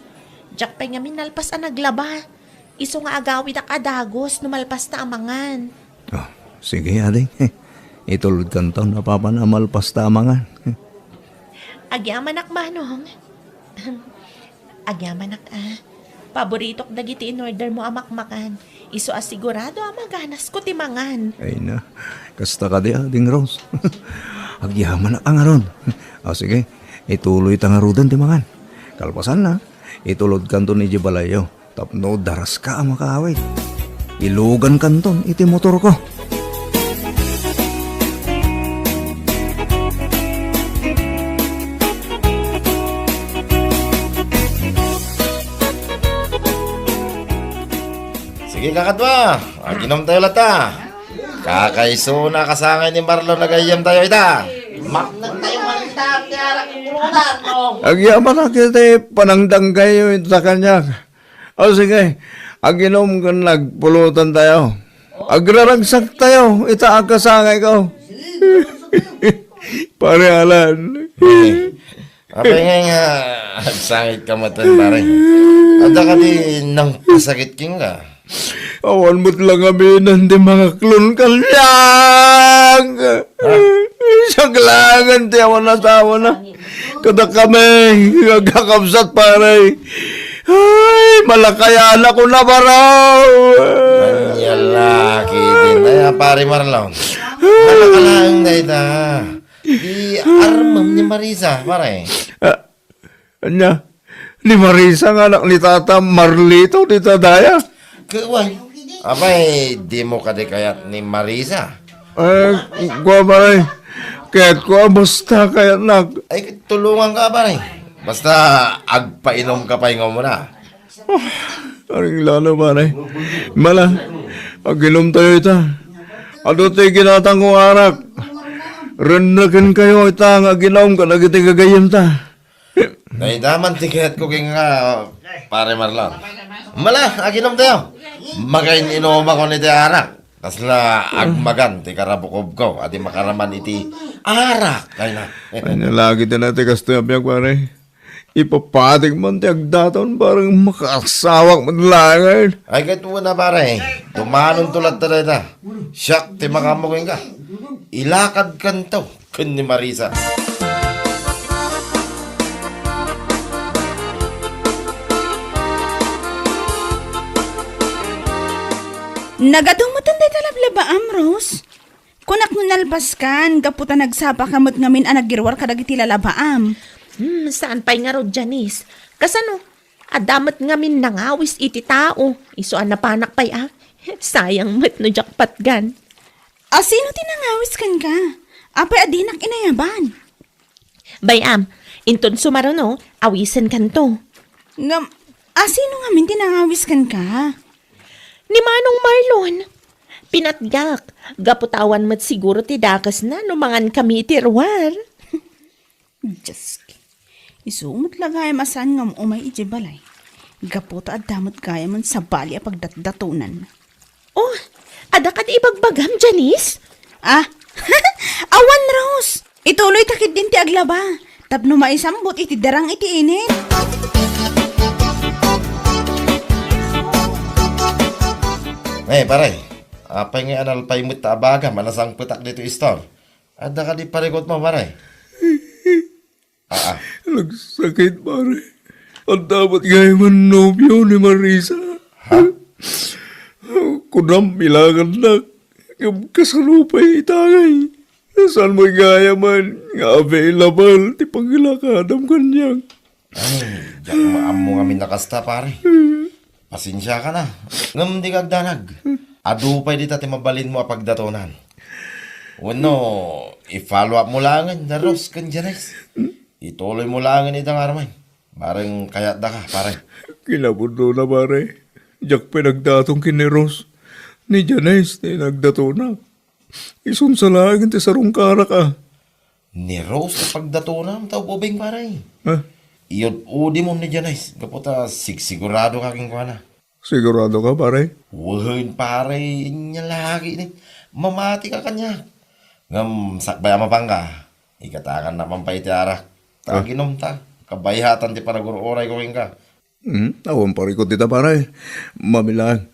Diyak pa nga minalpas ang naglaba. Iso nga agawid ak adagos, numalpas ta amangan. Oh, sige ading. Itulod kanto napapanamalpas tamangan. Agyaman ak manong. Agyaman ak Paborito k dagiti in order mo amakmakan. Iso asigurado amaganas ko timangan. Ay na, kasta ka di ading Rose. Agyaman na ang aron. O sige, ituloy tang arudan ti mangan. Kalpasan na, itulod kanto ni Jibalayo. Tapno daras ka ang makaawit. Ilugan kanton iti motor ko. Sige kakatwa, aginom tayo lata. Kakaiso na kasangay ni Marlon nagayam tayo ita. Maknag tayo malitan, kaya ulan mo. Agyaman na kita panangdang kayo ito sa kanya. O sige, aginom ka nagpulutan tayo. Agraragsak tayo, ita ang kasangay ko. Parehalan. Apay nga sangit ka matan pare. Ada ka di nang pasakit king ka. Awan mo't lang kami ng di mga klon kalyang. Saglangan ti awan na tawa na. Kada kami, gagakapsat pare. Ay, malakayana ko na baraw. Anyalaki din na pare Marlon. Malakalang na ita. Di armam ni Marisa pare. Anya, ni Marisa nga anak ni Tata Marlito ni Tadaya. Kaway. Apay, di mo kadikayat ni Marisa. Kuha pare, kaya't kuha basta kaya't Ay, tulungan ka pare. Basta agpainom ka pa mo na. Aring lalo pare. Mala, aginom tayo ita. Ado tayo ginatang kong arak. Rendagan kayo ita nga ginom ka nagiti gagayim ta. Naidaman tikayat ko king pare Marlon. Mala, aginom tayo. Magain inom ako ni ti arak. Kasla agmagan ti karabukob ko. Adi makaraman iti arak. Kaya na. Ay nalagi din natin kastuyapyak pare. Ipapatig man ti agdaton parang makasawak madlangan. Ay, kahit mo na pare. Tumanon tulad ta rin Siyak, ti makamukin ka. Ilakad kanto. Kun ni Marisa. Nagadumutan day talablaba Rose. Kunak mo nalbaskan, gaputa nagsapa kamot ngamin anagirwar kadagiti lalabaam. Saan pa'y nga rod, Janice? Kasano, adamat ngamin nangawis iti tao. Isuan na panak pa'y Sayang mat no jackpot gan. Sino tinangawis kan ka? Apay adinak inayaban. Bayam, inton sumarono, awisan kanto. Ngam, sino ngamin tinangawis kan ka? Ni Manong Marlon. Pinatgak, gaputawan mat siguro ti dakas na numangan kami tirwar. Diyos ki. Isumot lagay masan ngam umay iti balay. Gaputa at damot kaya man sa bali a pagdatdatunan. Oh, ada ka ti ibagbagam, Janice? Awan Rose! Ituloy takit din ti aglaba. Tapno maisambot iti darang iti init. Pare. Apay nga analpay mo ta abaga. Manasang putak dito istor. Ada ka di parikot mo pare. Nagsakit, pare. At dapat gaya man nobyo ni Marisa. Kunam bilangan na. Kasalupay itangay. Saan mo'y gaya man nga available ti pagilakadam kanyang. Ay, diyak maamo kami nakasta, pare. Pasensya ka na. Ngam di kagdanag. Adupay di tati mabalin mo apagdatonan. Uno, i-follow up mo langan, daros kan Janice. Ituloy mo langan itang armay. Parang kayat da ka, pare. Kinabundo na, pare. Diyak pinagdatong kineros. Ni Janice na nagdato na. Isunsalagin ti sarong kara ka. Ni Rose na pagdatonan, tao bubing, pare. Ha? Iyod udi mo ni Janice. Kaputa, sigurado ka king kwa na. Sigurado ka, pare? Wuhin, pare, niya lagi ni. Mamati ka kanya. Ngam, sakbaya mapang ka. Ikatakan na pampay ti arak. Taginom ta. Kabayhatan ti panaguro-oray ko ka. Awan pare ko tita, pare. Mamilang.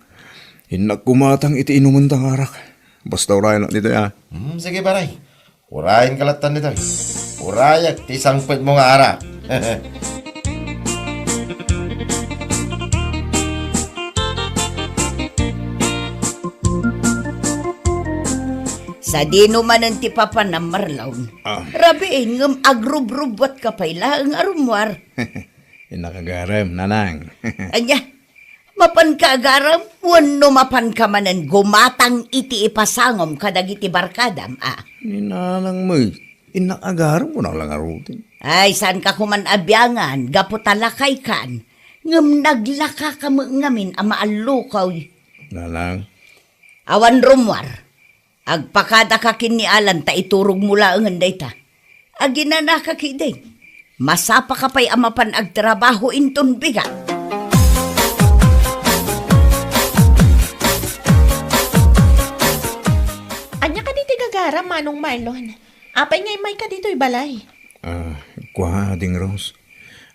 Hinak kumatang iti inuman tang arak. Basta urayan na dito, ya. Sige, pare. Urayan kalatan nito. Urayak, ti sangpit mo nga arak. Sa dino man ang tipapa na marlawn. Rabi, ngam agrub-rubwat ka pala ang arumwar. Inakagarem, nanang. Anya, mapan ka agaram, wano mapan ka manan gumatang iti ipasangom kadagiti barkadam, Ninanang mo, inakagarem ko na lang arutin. Ay, saan ka kuman abyangan, gaputalakay kan, ngam naglaka ka mo ngamin ama alukaw. Nanang, Awan rumwar, agpakada ka kinialan ta iturog mula ang handay ta. Aginana ka kiday, masapa ka pa'y amapan agtrabaho inton biga. Anya ka diti gagara, Manong Marlon. Apay ngay may ka dito'y balay. Kwa ding Rose.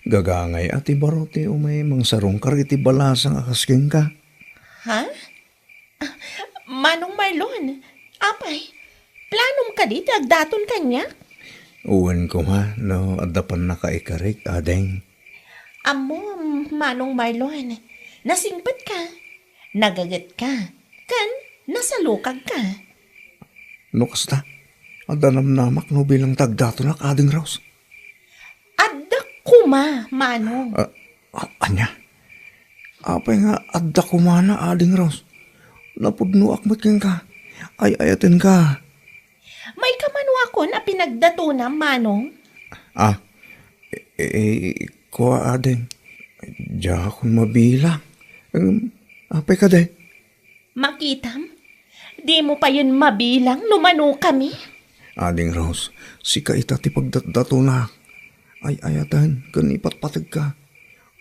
Gagangay ati barote umay mang sarong kar iti balasang akasking ka. Ha? Manong Marlon, apay, planom ka dito, agdaton kanya? Uwan ko ha, no, adapan na ka ikarik, adeng. Amo, Manong Marlon, nasingpat ka, nagagat ka, kan, nasalukag ka. No kasta, adanam namak no bilang tagdato na kading Rose. Adda kuma, Manong. Anya? Apay nga, adda kumana ading Rose. Napudno akmat kang ka. Ay ayatin ka. May kamano ako na pinagdatunan, Manong. Kuha adeng. Diya akong mabilang. Apay ka de. Makitam, di mo pa yun mabilang, lumano kami. Ading Rose, si kaita ti pagdatdato na. Ay ayatan, kanipat patag ka.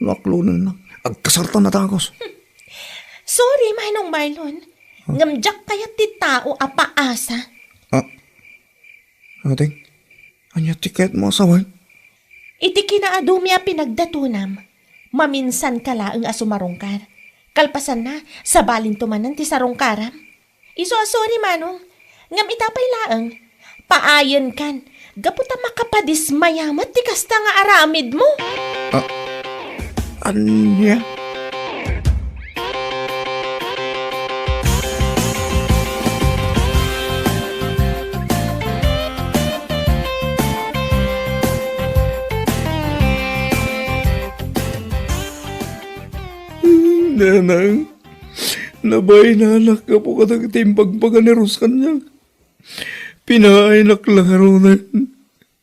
Naklunan na. Agkasartan na tagos. Sorry, Manong Marlon. Ngamjak kaya ti tao apaasa. Adeng, anya tiket mo asaway? Iti kinaadumi a pinagdatunam. Maminsan ka laeng asumarongkar. Kalpasan na, sa balin tumanan ti sarongkaram. Iso sorry, Manong. Ngam itapay laeng. Paayan kan. Gaputa makapadismayamat ti kasta nga aramid mo. Anya? Nanang, nabay na anak ka po katang timbagbaga ni Ros kanya. Pinainak lang harunan.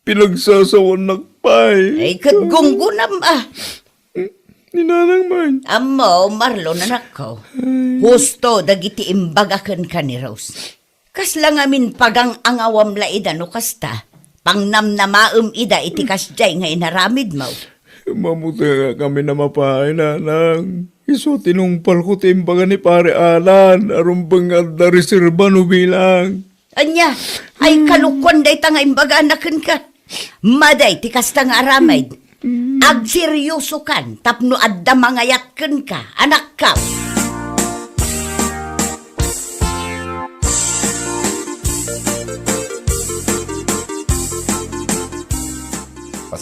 Pinagsasawan nakpay. Ay, katgunggunam Ninanang man. Amo, Marlon, anak ko. Husto, dagiti imbagakan ka ni Rose. Kas lang amin pagang angawam laida no kasta. Pangnamnamaem ida iti kasjay nga inaramid mo. Mamuti nga kami na mapahay, nanang. Iso tinungpal ko timbaga ni pare Alan. Arumbang da reserba no bilang. Anya, ay kalukwan day ta nga imbaga anakan ka. Maday, ti kasta nga aramid. Agseryoso kan, tapno adda mangayat ka, anak ka.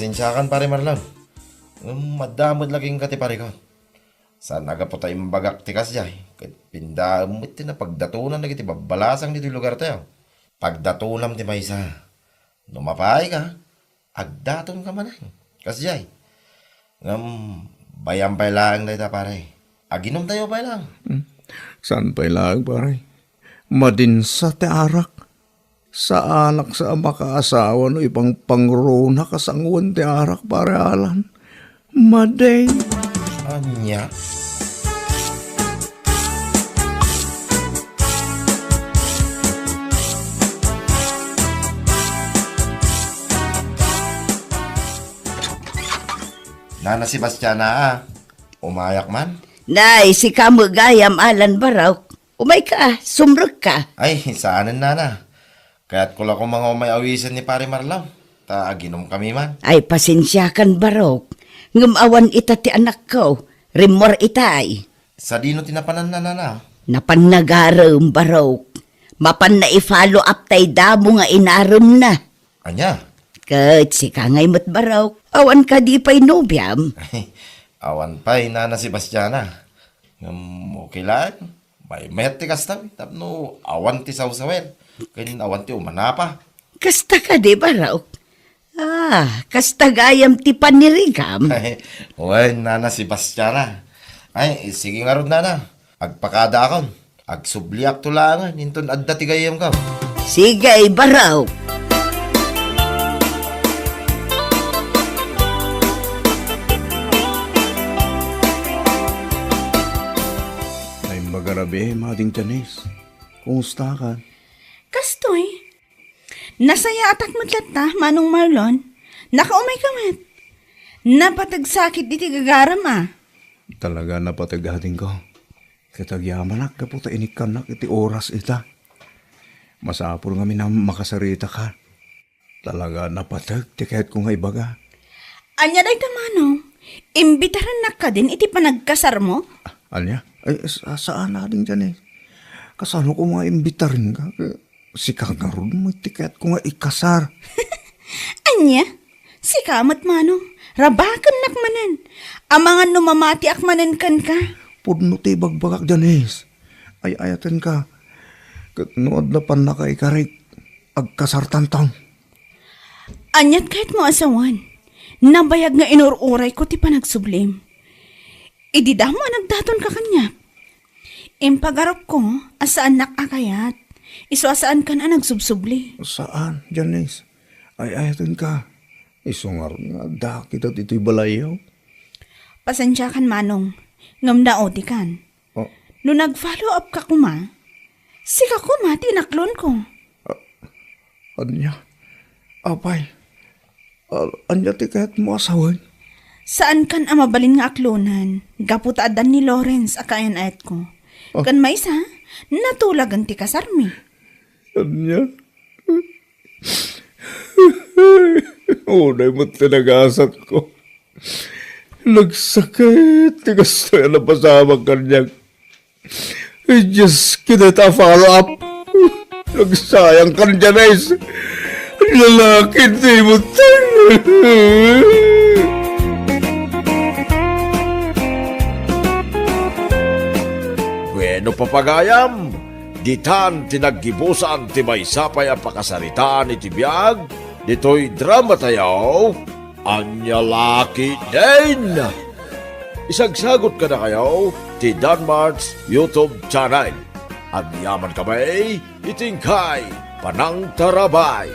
pasensyakan pare Marlon. Madamod laging kati pare ko. Saan naga po tayo mbagak tikas jay. Kahit pindaam iti na pagdatunan na kiti babalasang dito lugar tayo. Pagdatunan ti maysa. Numapay ka, agdaton ka man. Kas jay. Bayam pay lang na ita pare. Aginom tayo pay lang. Saan pa ilang, pare? Madinsa te arak. Sa anak sa makaasawa no ipang pangrona kasangwan te arak, pare Alan. Maday. Anya. Nana si Bastiana, umayak man? Nay, si kamo gayam alan baraw. Umay ka, sumrek ka. Ay, saanan nana. Kaya't kula ko mga umay awisan ni pare Marlaw. Ta aginom kami man. Ay, pasensyakan baraw. Ngumawan ita ti anak ko. Rimor itay. Sa dino tinapanan na nana. Napan nagaram baraw. Mapan na i-follow up tay damo nga inaram na. Anya? Kat si kangay mat baraw. Awan ka di pa'y nobyam. Ay, awan pa'y nana si Bastiana. Okay lang. May meti kastaw. Tapno awan ti sawsawen. Kanin awan ti umanapa. Kasta ka di baraw. Kasta gayam ti panirigam. Ay, uy, nana si Bastiana. Ay, sige nga ron nana. Agpakada akon. Agsubliak tulangan. Ninton adda ti gayam ka. Sige baraw. Ay magarabi, mading Janice. Kumusta ka? Kastoy, nasaya atak matlata, Manong Marlon. Nakaumay kamat. Napatagsakit iti gagaram Talaga napatagating ko. Kitagyaman ka po ta inikanak iti oras ita. Masapur nga na makasarita ka. Talaga napatag, tikahit ko nga ibaga. Anya day Manong, imbitaran na ka din iti panagkasar mo? Anya? Ay, saan na din dyan eh? Kasano ko mga imbitarin ka? Si Kangarun mo, tiket ko nga ikasar. Anya, si kamat Manong, rabakan nakmanan. Amangan numamati akmanan kan ka. Pudno ti bagbagak dyan eh. Ay ayatan ka. Katnood na pan na ka ikarik. Agkasar tantang. Anyat kahit mo asawan, nabayag nga inururay ko ti panagsublim. Idida mo nagdaton ka kanya. Impagarap ko, asaan nakakayat. Iso asaan ka na nagsubsubli. Saan, Janice? Ay ayatan ka. Isungar nga, dakit at ito'y balayaw. Pasensya kan Manong, ngamda odi kan. Oh, No nag-follow up ka kuma, sika kuma tinaklon ko. anya? Apay. Anya ti kahit mo asawan? Saan kan amabalin nga aklonan, gaputa adan ni Lawrence akayan ayat ko. Kan may isa, natulagan ti kasarmi. Anya? Unay mo tinagasat ko. Nagsakit. Tigas to yan ang pasamang kanyang. Ay, Diyos, kinata follow up. Nagsayang ka dyan, Ace. Lalaki, di mo tayo. Bueno papagayam, ditan tinaggibusan ti maysapay ang pakasaritaan iti biyag, dito'y drama tayo, anya laki din. Isagsagot ka na kayo, ti Danmart's YouTube channel. Ang yaman kamay, itingkay, panang tarabay.